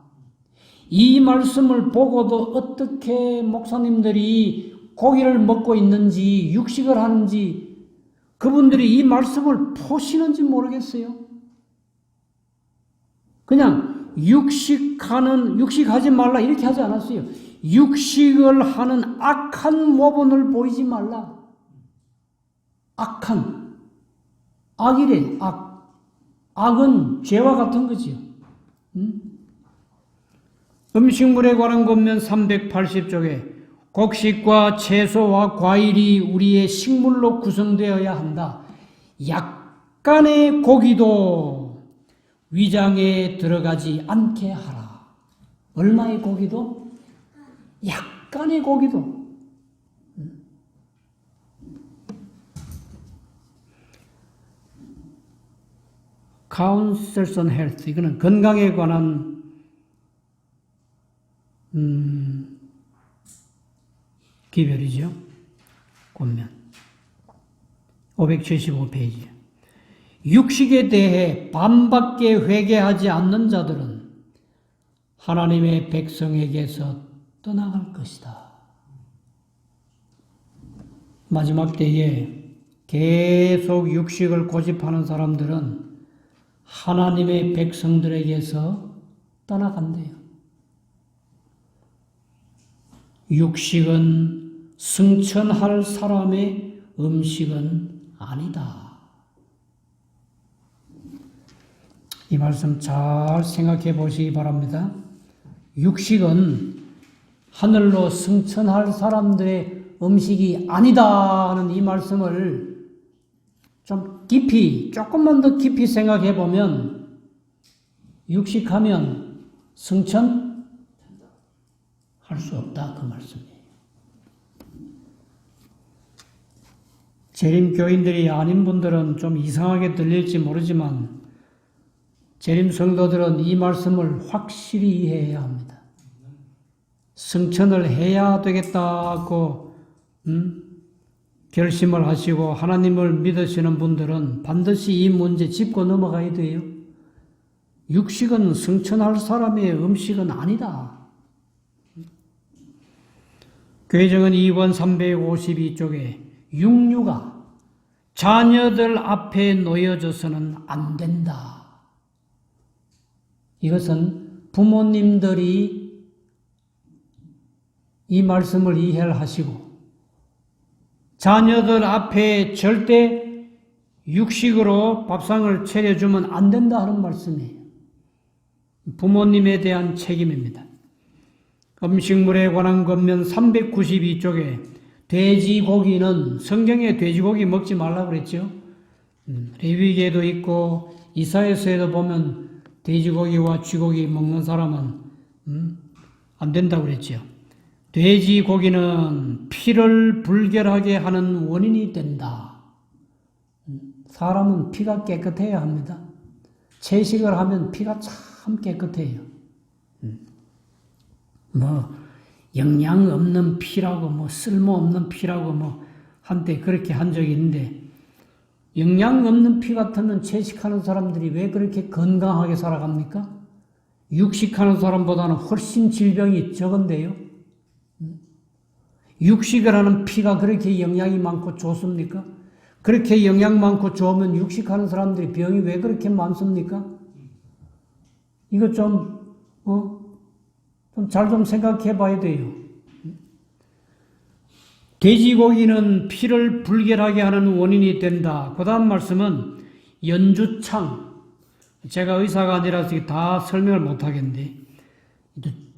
이 말씀을 보고도 어떻게 목사님들이 고기를 먹고 있는지 육식을 하는지 그분들이 이 말씀을 보시는지 모르겠어요. 그냥 육식하지 말라 이렇게 하지 않았어요. 육식을 하는 악한 모본을 보이지 말라. 악이래. 악은 죄와 같은 거지요. 음식물에 관한 권면 380쪽에 곡식과 채소와 과일이 우리의 식물로 구성되어야 한다. 약간의 고기도 위장에 들어가지 않게 하라. 얼마의 고기도? 약간의 고기도. Counsels on Health, 이거는 건강에 관한 기별이죠. 권면 575페이지. 육식에 대해 반밖에 회개하지 않는 자들은 하나님의 백성에게서 떠나갈 것이다. 마지막 때에 계속 육식을 고집하는 사람들은 하나님의 백성들에게서 떠나간대요. 육식은 승천할 사람의 음식은 아니다. 이 말씀 잘 생각해 보시기 바랍니다. 육식은 하늘로 승천할 사람들의 음식이 아니다 하는 이 말씀을 좀 깊이, 조금만 더 깊이 생각해 보면 육식하면 승천할 수 없다 그 말씀이에요. 재림교인들이 아닌 분들은 좀 이상하게 들릴지 모르지만 재림 성도들은 이 말씀을 확실히 이해해야 합니다. 승천을 해야 되겠다고 결심을 하시고 하나님을 믿으시는 분들은 반드시 이 문제 짚고 넘어가야 돼요. 육식은 승천할 사람의 음식은 아니다. 교회정은 2권 352쪽에 육류가 자녀들 앞에 놓여져서는 안 된다. 이것은 부모님들이 이 말씀을 이해를 하시고 자녀들 앞에 절대 육식으로 밥상을 차려주면 안 된다 하는 말씀이에요. 부모님에 대한 책임입니다. 음식물에 관한 권면 392쪽에 돼지고기는 성경에 돼지고기 먹지 말라고 그랬죠. 레위기에도 있고 이사야서에도 보면 돼지고기와 쥐고기 먹는 사람은 안 된다고 그랬죠. 돼지고기는 피를 불결하게 하는 원인이 된다. 사람은 피가 깨끗해야 합니다. 채식을 하면 피가 참 깨끗해요. 영양 없는 피라고 쓸모 없는 피라고 한때 그렇게 한 적이 있는데 영양 없는 피 같으면 채식하는 사람들이 왜 그렇게 건강하게 살아갑니까? 육식하는 사람보다는 훨씬 질병이 적은데요. 육식을 하는 피가 그렇게 영양이 많고 좋습니까? 그렇게 영양 많고 좋으면 육식하는 사람들이 병이 왜 그렇게 많습니까? 이거 잘 좀 생각해 봐야 돼요. 돼지고기는 피를 불결하게 하는 원인이 된다. 그 다음 말씀은 연주창. 제가 의사가 아니라서 다 설명을 못 하겠는데,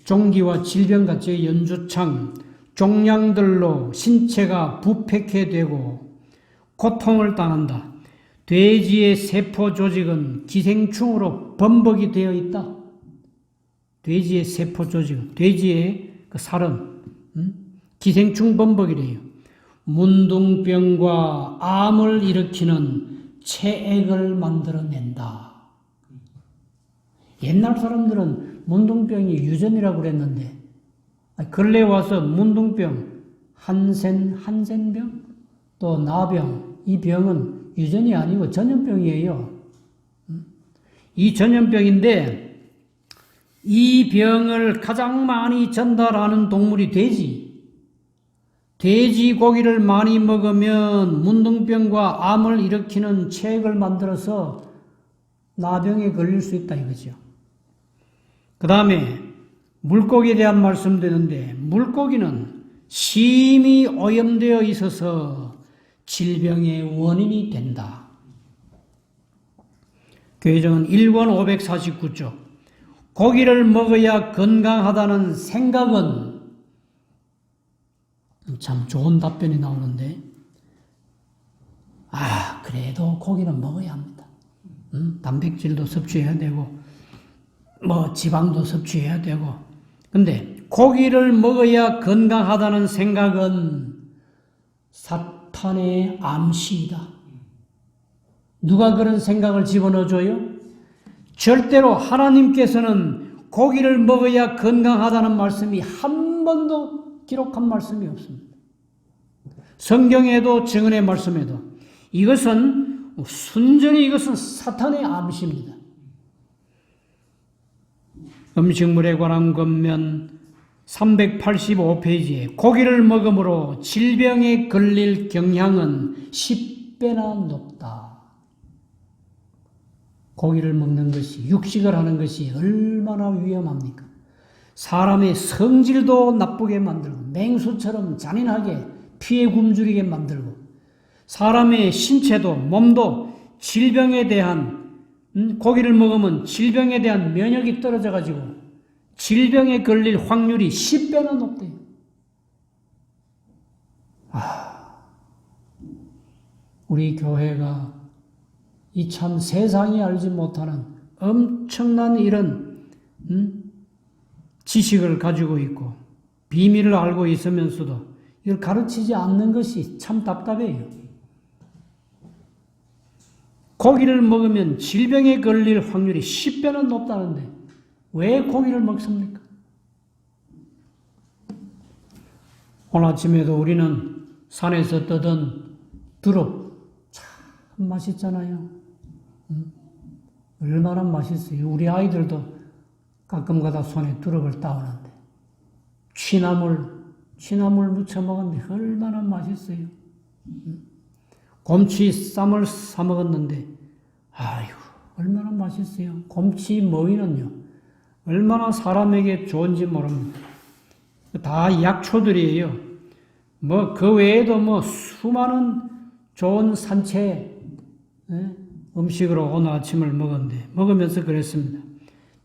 종기와 질병 같이 연주창, 종양들로 신체가 부패케 되고 고통을 당한다. 돼지의 세포 조직은 기생충으로 범벅이 되어 있다. 돼지의 세포 조직은, 돼지의 그 살은 기생충 범벅이래요. 문둥병과 암을 일으키는 체액을 만들어낸다. 옛날 사람들은 문둥병이 유전이라고 그랬는데 근래 와서 문둥병, 한센병, 또 나병, 이 병은 유전이 아니고 전염병이에요. 이 전염병인데 이 병을 가장 많이 전달하는 동물이 돼지. 돼지고기를 많이 먹으면 문둥병과 암을 일으키는 체액을 만들어서 나병에 걸릴 수 있다 이거죠. 그 다음에 물고기에 대한 말씀드렸는데 물고기는 심히 오염되어 있어서 질병의 원인이 된다. 교회정은 1권 549쪽 고기를 먹어야 건강하다는 생각은 참 좋은 답변이 나오는데, 그래도 고기는 먹어야 합니다. 단백질도 섭취해야 되고, 지방도 섭취해야 되고. 근데 고기를 먹어야 건강하다는 생각은 사탄의 암시이다. 누가 그런 생각을 집어넣어줘요? 절대로 하나님께서는 고기를 먹어야 건강하다는 말씀이 한 번도 기록한 말씀이 없습니다. 성경에도 증언의 말씀에도 이것은 순전히 이것은 사탄의 암시입니다. 음식물에 관한 권면 385페이지에 고기를 먹음으로 질병에 걸릴 경향은 10배나 높다. 고기를 먹는 것이, 육식을 하는 것이 얼마나 위험합니까? 사람의 성질도 나쁘게 만들고 맹수처럼 잔인하게 피해 굶주리게 만들고 사람의 신체도 몸도 질병에 대한 고기를 먹으면 질병에 대한 면역이 떨어져 가지고 질병에 걸릴 확률이 10배나 높대요. 우리 교회가 이 참 세상이 알지 못하는 엄청난 이런 지식을 가지고 있고 비밀을 알고 있으면서도 이걸 가르치지 않는 것이 참 답답해요. 고기를 먹으면 질병에 걸릴 확률이 10배나 높다는데 왜 고기를 먹습니까? 오늘 아침에도 우리는 산에서 떠던 두릅 참 맛있잖아요. 얼마나 맛있어요. 우리 아이들도 가끔가다 손에 두릅을 따오는데 취나물 무쳐 먹었는데 얼마나 맛있어요. 곰치 쌈을 사 먹었는데 얼마나 맛있어요. 곰치 머위는요 얼마나 사람에게 좋은지 모릅니다. 다 약초들이에요. 그 외에도 수많은 좋은 산채 음식으로 오늘 아침을 먹었는데 먹으면서 그랬습니다.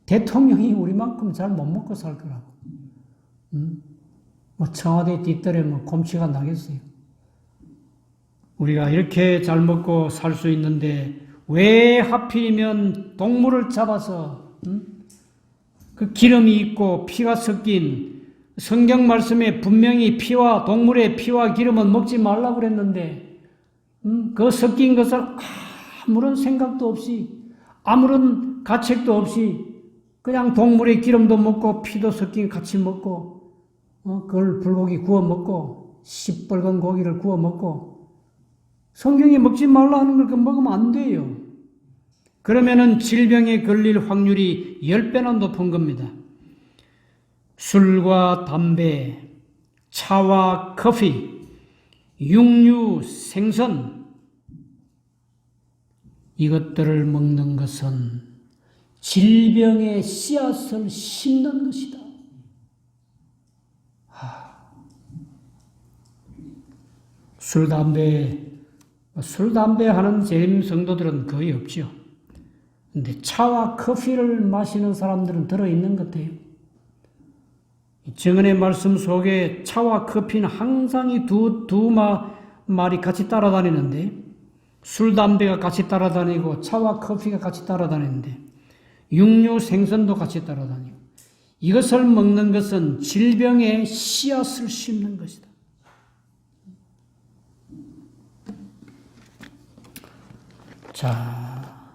대통령이 우리만큼 잘 못 먹고 살 거라고. 청와대 뒷뜰에 곰치가 나겠어요. 우리가 이렇게 잘 먹고 살 수 있는데 왜 하필이면 동물을 잡아서 그 기름이 있고 피가 섞인 성경 말씀에 분명히 피와 동물의 피와 기름은 먹지 말라고 그랬는데 그 섞인 것을 아무런 생각도 없이 아무런 가책도 없이 그냥 동물의 기름도 먹고 피도 섞인 같이 먹고 그걸 불고기 구워 먹고 시뻘건 고기를 구워 먹고 성경이 먹지 말라 하는 걸 먹으면 안 돼요. 그러면은 질병에 걸릴 확률이 10배나 높은 겁니다. 술과 담배, 차와 커피, 육류, 생선 이것들을 먹는 것은 질병의 씨앗을 심는 것이다. 술, 담배 하는 재림 성도들은 거의 없죠. 근데 차와 커피를 마시는 사람들은 들어있는 것 같아요. 증언의 말씀 속에 차와 커피는 항상 이 두 말이 같이 따라다니는데 술, 담배가 같이 따라다니고 차와 커피가 같이 따라다니는데 육류, 생선도 같이 따라다니고 이것을 먹는 것은 질병의 씨앗을 심는 것이다. 자,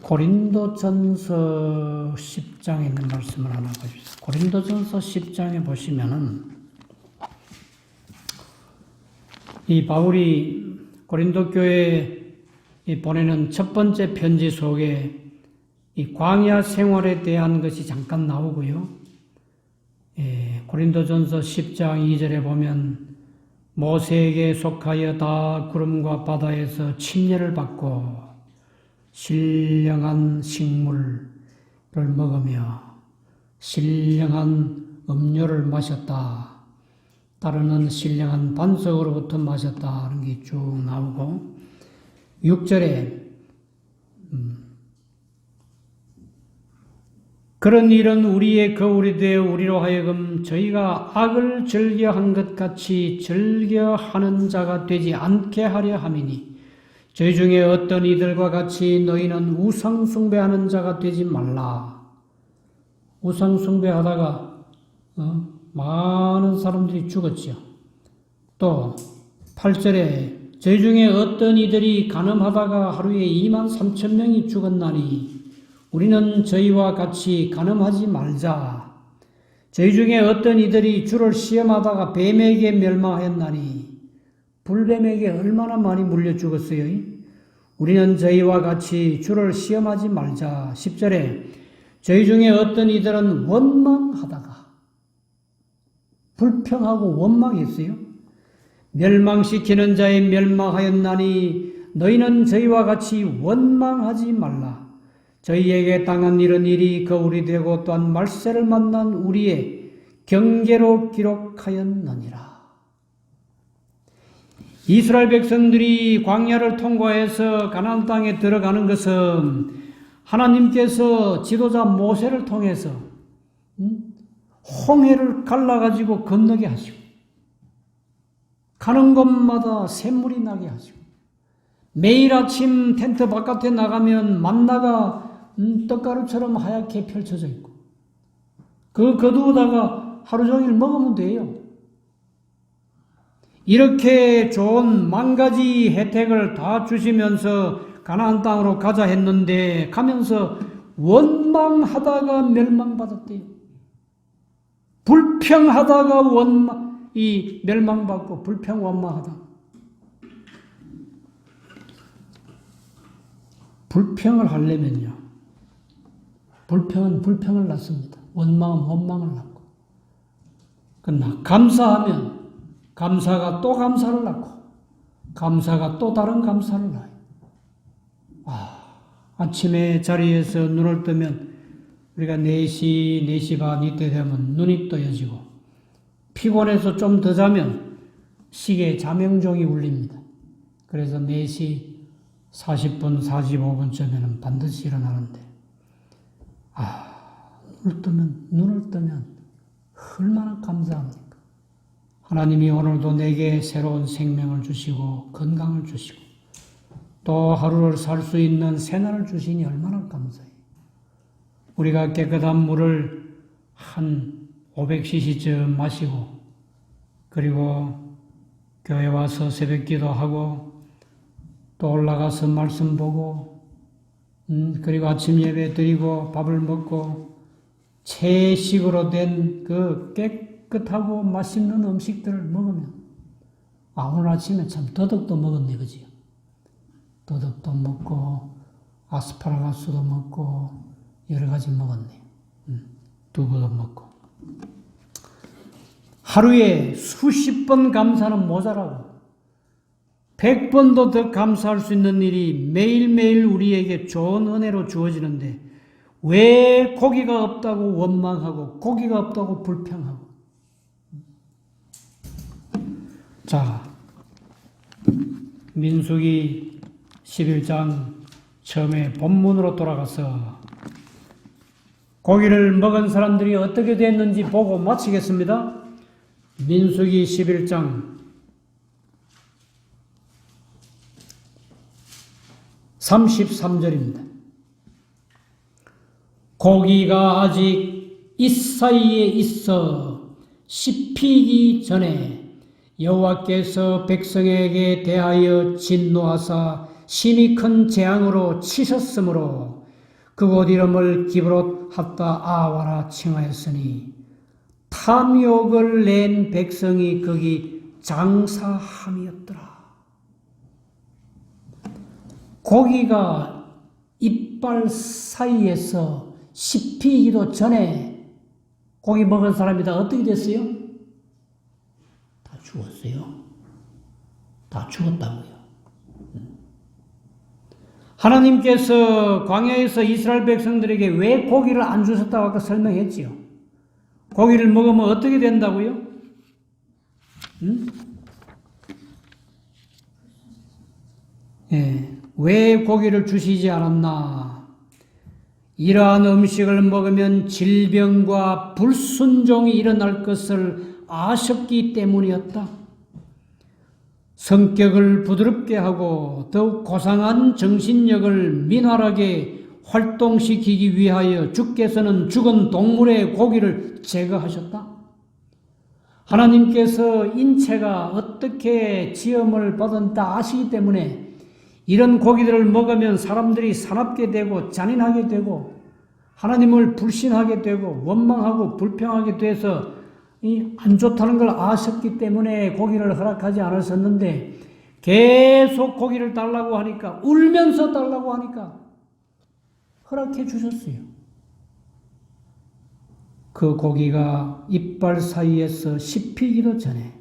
고린도전서 10장에 있는 말씀을 하나 보십시오. 고린도전서 10장에 보시면은 이 바울이 고린도 교회에 보내는 첫 번째 편지 속에 이 광야 생활에 대한 것이 잠깐 나오고요. 고린도전서 10장 2절에 보면 모세에게 속하여 다 구름과 바다에서 침례를 받고 신령한 식물을 먹으며 신령한 음료를 마셨다. 따르는 신령한 반석으로부터 마셨다 하는 게 쭉 나오고 6절에 그런 일은 우리의 거울이 되어 우리로 하여금 저희가 악을 즐겨한 것 같이 즐겨하는 자가 되지 않게 하려 함이니 저희 중에 어떤 이들과 같이 너희는 우상 숭배하는 자가 되지 말라. 우상 숭배하다가 많은 사람들이 죽었죠. 또 8절에 저희 중에 어떤 이들이 간음하다가 하루에 23,000명이 죽었나니 우리는 저희와 같이 간음하지 말자. 저희 중에 어떤 이들이 주를 시험하다가 뱀에게 멸망하였나니 불뱀에게 얼마나 많이 물려 죽었어요. 우리는 저희와 같이 주를 시험하지 말자. 10절에 저희 중에 어떤 이들은 원망하다가 불평하고 원망했어요. 멸망시키는 자에 멸망하였나니 너희는 저희와 같이 원망하지 말라. 저희에게 당한 이런 일이 거울이 되고 또한 말세를 만난 우리의 경계로 기록하였느니라. 이스라엘 백성들이 광야를 통과해서 가나안 땅에 들어가는 것은 하나님께서 지도자 모세를 통해서 홍해를 갈라가지고 건너게 하시고 가는 곳마다 샘물이 나게 하시고 매일 아침 텐트 바깥에 나가면 만나가 떡가루처럼 하얗게 펼쳐져 있고 그 거두다가 하루 종일 먹으면 돼요. 이렇게 좋은 만 가지 혜택을 다 주시면서 가나안 땅으로 가자 했는데 가면서 원망하다가 멸망받았대요. 불평하다가 멸망받고 불평원망하다. 불평을 하려면요. 불평은 불평을 낳습니다. 원망은 원망을 낳고. 그러나 감사하면 감사가 또 감사를 낳고 감사가 또 다른 감사를 낳아요. 아침에 자리에서 눈을 뜨면 우리가 4시, 4시 반 이때 되면 눈이 떠여지고 피곤해서 좀 더 자면 시계에 자명종이 울립니다. 그래서 4시 40분, 45분쯤에는 반드시 일어나는데 눈을 뜨면 얼마나 감사합니까? 하나님이 오늘도 내게 새로운 생명을 주시고 건강을 주시고 또 하루를 살 수 있는 새날을 주시니 얼마나 감사해요. 우리가 깨끗한 물을 한 500cc쯤 마시고 그리고 교회 와서 새벽 기도하고 또 올라가서 말씀 보고 그리고 아침 예배 드리고 밥을 먹고 채식으로 된 그 깨끗하고 맛있는 음식들을 먹으면 오늘 아침에 참 더덕도 먹었네, 그지요? 더덕도 먹고 아스파라거스도 먹고 여러 가지 먹었네. 두부도 먹고. 하루에 수십 번 감사는 모자라고 100번도 더 감사할 수 있는 일이 매일매일 우리에게 좋은 은혜로 주어지는데 왜 고기가 없다고 원망하고 고기가 없다고 불평하고. 자, 민수기 11장 처음에 본문으로 돌아가서 고기를 먹은 사람들이 어떻게 됐는지 보고 마치겠습니다. 민수기 11장 33절입니다. 고기가 아직 이 사이에 있어 씹히기 전에 여호와께서 백성에게 대하여 진노하사 심히 큰 재앙으로 치셨으므로 그곳 이름을 기브롯 핫다 아와라 칭하였으니 탐욕을 낸 백성이 거기 장사함이었더라. 고기가 이빨 사이에서 씹히기도 전에 고기 먹은 사람이 다 어떻게 됐어요? 다 죽었어요. 다 죽었다고요. 하나님께서 광야에서 이스라엘 백성들에게 왜 고기를 안 주셨다고 아까 설명했지요. 고기를 먹으면 어떻게 된다고요? 왜 고기를 주시지 않았나? 이러한 음식을 먹으면 질병과 불순종이 일어날 것을 아셨기 때문이었다. 성격을 부드럽게 하고 더욱 고상한 정신력을 민활하게 활동시키기 위하여 주께서는 죽은 동물의 고기를 제거하셨다. 하나님께서 인체가 어떻게 지음을 받았다 아시기 때문에 이런 고기들을 먹으면 사람들이 사납게 되고 잔인하게 되고 하나님을 불신하게 되고 원망하고 불평하게 돼서 안 좋다는 걸 아셨기 때문에 고기를 허락하지 않으셨는데 계속 고기를 달라고 하니까 울면서 달라고 하니까 허락해 주셨어요. 그 고기가 이빨 사이에서 씹히기도 전에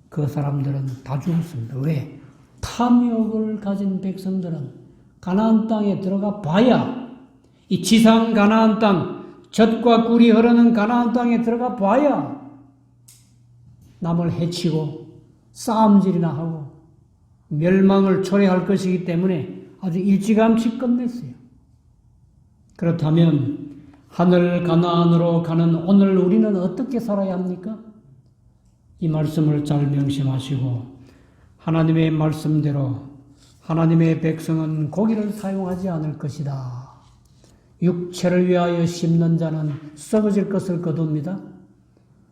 그 사람들은 다 죽었습니다. 왜? 탐욕을 가진 백성들은 가나안 땅에 들어가 봐야 이 지상 가나안 땅, 젖과 꿀이 흐르는 가나안 땅에 들어가 봐야 남을 해치고 싸움질이나 하고 멸망을 초래할 것이기 때문에 아주 일찌감치 끝냈어요. 그렇다면 하늘 가나안으로 가는 오늘 우리는 어떻게 살아야 합니까? 이 말씀을 잘 명심하시고 하나님의 말씀대로 하나님의 백성은 고기를 사용하지 않을 것이다. 육체를 위하여 심는 자는 썩어질 것을 거둡니다.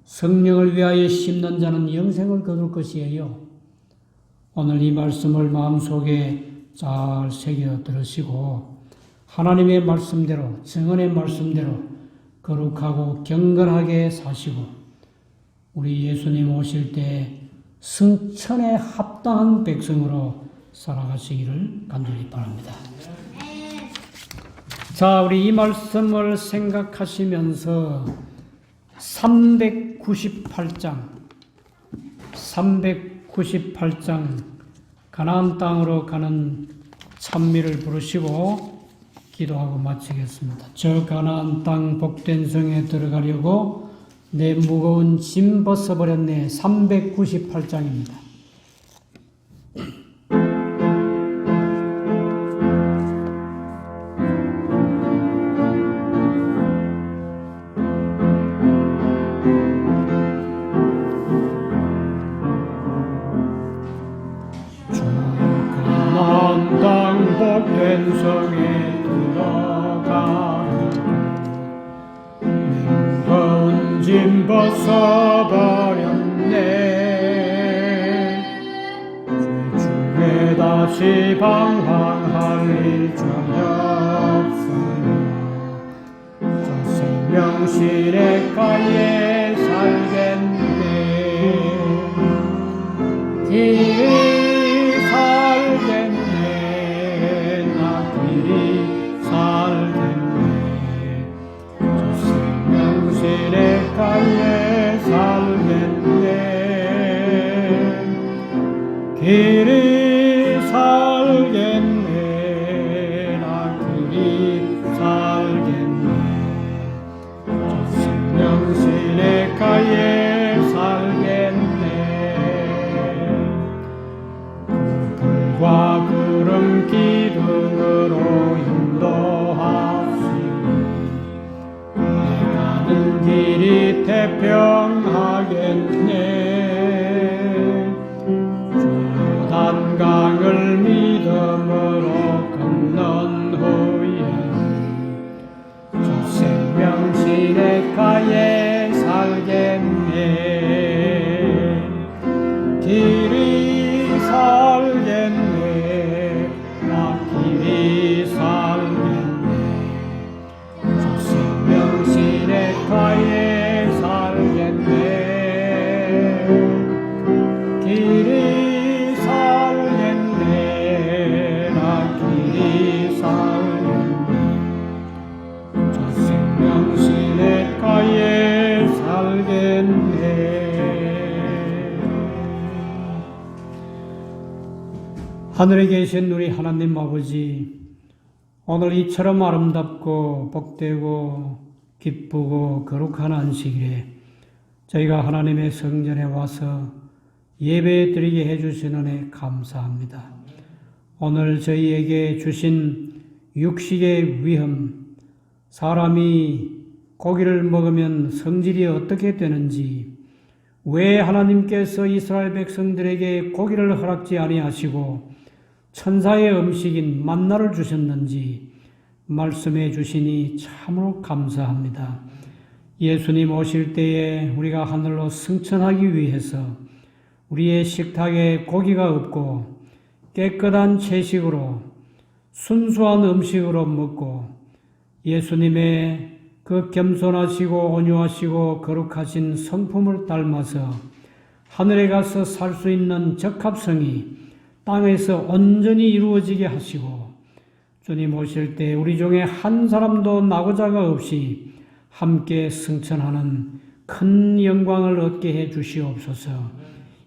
성령을 위하여 심는 자는 영생을 거둘 것이에요. 오늘 이 말씀을 마음속에 잘 새겨 들으시고 하나님의 말씀대로 정언의 말씀대로 거룩하고 경건하게 사시고 우리 예수님 오실 때 승천에 합당한 백성으로 살아가시기를 간절히 바랍니다. 자, 우리 이 말씀을 생각하시면서 398장 가나안 땅으로 가는 찬미를 부르시고 기도하고 마치겠습니다. 저 가나안 땅 복된 성에 들어가려고 내 무거운 짐 벗어버렸네. 398장입니다. 저 가나안 땅 복된 성에 짐 벗어버렸네. 죄 중에 다시 방황할 일 전혀 없으며 저 생명 시냇가에 살겠네. 길이 살겠네. 나 길이 살겠네. 저 생명 시냇가에 살겠네. 길이 살겠네. 나 길이 살겠네. 저 생명 시냇가에 살겠네. 불과 구름 기둥으로 인도하시니 내 가는 길이 태평하겠네. 요단강을 믿음으로 건넌 후에 저 생명 시냇가에 살겠네. 길이 살겠네. 나 길이 살겠네. 저 생명 시냇가에 살겠네. 길이 살겠네. 나 길이 살겠네. 저 생명 시냇가에 살겠네. 하늘에 계신 우리 하나님 아버지, 오늘 이처럼 아름답고 복되고 기쁘고 거룩한 안식일에 저희가 하나님의 성전에 와서 예배 드리게 해주신 은혜 감사합니다. 오늘 저희에게 주신 육식의 위험, 사람이 고기를 먹으면 성질이 어떻게 되는지, 왜 하나님께서 이스라엘 백성들에게 고기를 허락지 아니하시고 천사의 음식인 만나를 주셨는지 말씀해 주시니 참으로 감사합니다. 예수님 오실 때에 우리가 하늘로 승천하기 위해서 우리의 식탁에 고기가 없고 깨끗한 채식으로 순수한 음식으로 먹고 예수님의 그 겸손하시고 온유하시고 거룩하신 성품을 닮아서 하늘에 가서 살 수 있는 적합성이 땅에서 온전히 이루어지게 하시고 주님 오실 때 우리 중에 한 사람도 나고자가 없이 함께 승천하는 큰 영광을 얻게 해 주시옵소서.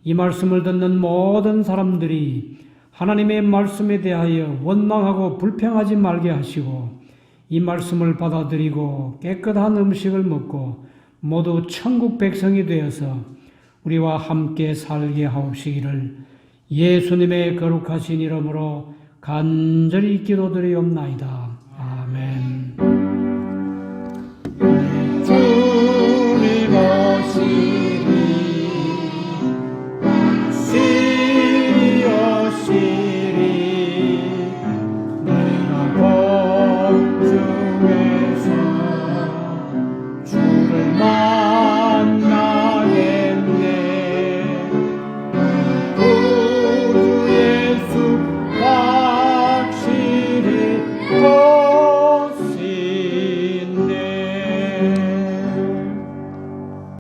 이 말씀을 듣는 모든 사람들이 하나님의 말씀에 대하여 원망하고 불평하지 말게 하시고 이 말씀을 받아들이고 깨끗한 음식을 먹고 모두 천국 백성이 되어서 우리와 함께 살게 하옵시기를 예수님의 거룩하신 이름으로 간절히 기도드리옵나이다.